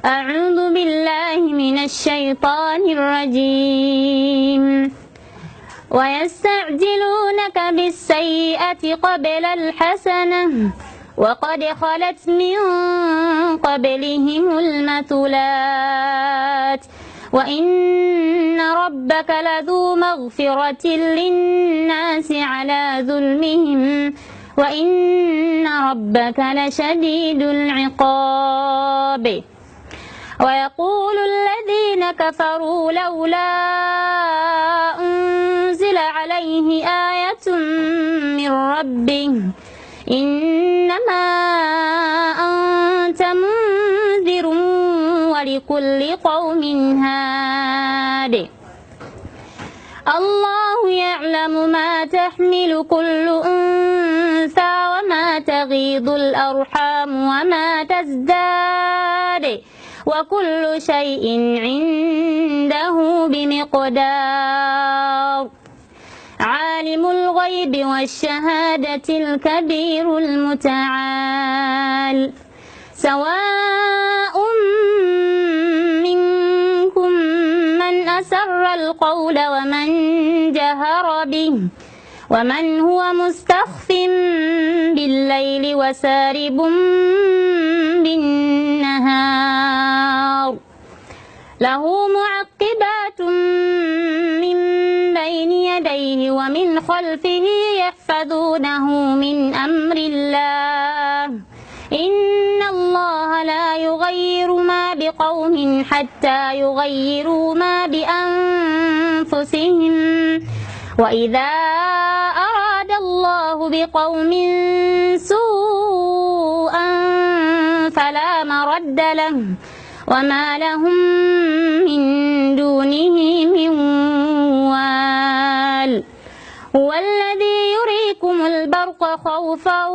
أعوذ بالله من الشيطان الرجيم ويستعجلونك بالسيئة قبل الحسنة وقد خلت من قبلهم المثلات وإن ربك لذو مغفرة للناس على ظلمهم وإن ربك لشديد العقاب ويقول الذين كفروا لولا أنزل عليه آية من ربه إنما أنت منذر ولكل قوم هاد الله يعلم ما تحمل كل أنثى وما تغيض الأرحام وما تزداد وكل شيء عنده بمقدار عالم الغيب والشهادة الكبير المتعال سواء منكم من أسر القول ومن جهر به ومن هو مستخف بالليل وسارب بالنهار له معقبات من بين يديه ومن خلفه يحفظونه من أمر الله إن الله لا يغير ما بقوم حتى يغيروا ما بأنفسهم وإذا أراد الله بقوم سوءا فلا مرد له وما لهم من دونه من وال هو الذي يريكم البرق خوفا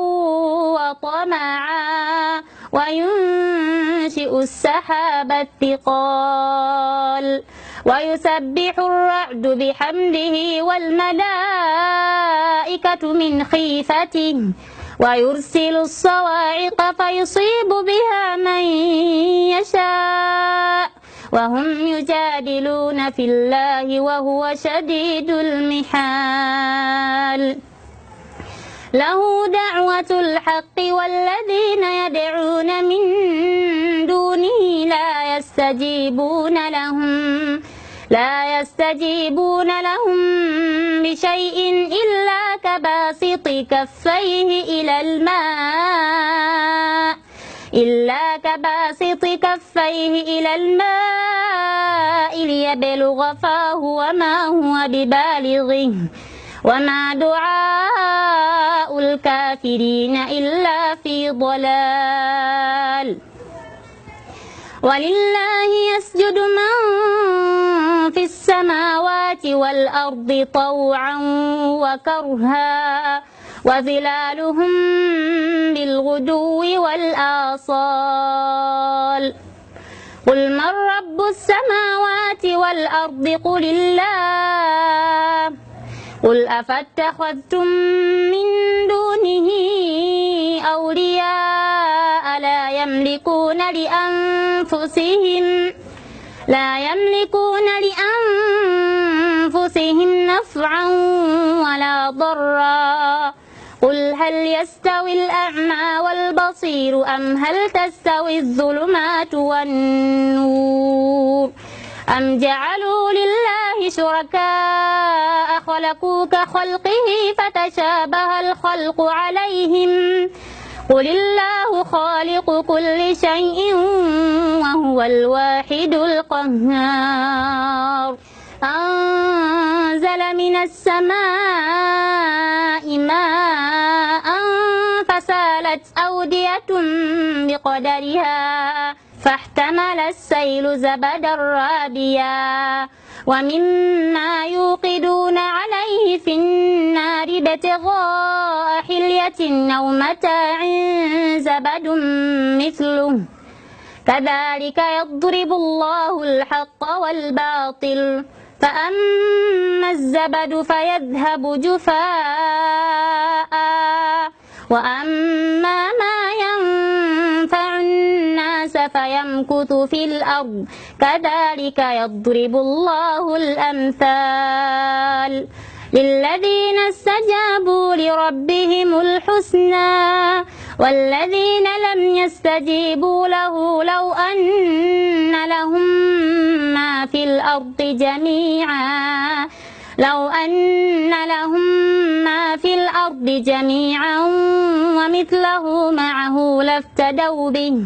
وطمعا وينشئ السحاب الثقال ويسبح الرعد بحمده والملائكة من خيفته ويرسل الصواعق فيصيب بها من يشاء وهم يجادلون في الله وهو شديد المحال له دعوة الحق والذين يدعون من دونه لا يستجيبون لهم بشيء إلا كباسط كفيه إلى الماء ليبلغ فاه وما هو ببالغه وما دعاء الكافرين إلا في ضلال ولله يسجد من في السماوات والأرض طوعا وكرها وظلالهم بالغدو والآصال قل من رب السماوات والأرض قل الله قل أفاتخذتم من دونه أولياء لا يملكون لأنفسهم نفعا ولا ضرا قل هل يستوي الأعمى والبصير أم هل تستوي الظلمات والنور أم جعلوا لله شركاء خلقوا كخلقه فتشابه الخلق عليهم قل الله خالق كل شيء وهو الواحد القهار أنزل من السماء ماء فسالت أودية بقدرها فاحتمل السيل زبدا رابيا ومما يوقدون عليه في النار ابتغاء حلية أو متاع زبد مثله كذلك يضرب الله الحق والباطل فأما الزبد فيذهب جفاء وأما ما ينفع الناس فيمكث في الأرض كذلك يضرب الله الأمثال للذين استجابوا لربهم الحسنى والذين لم يستجيبوا له لو أن لهم ما في الأرض جميعا ومثله معه لافتدوا به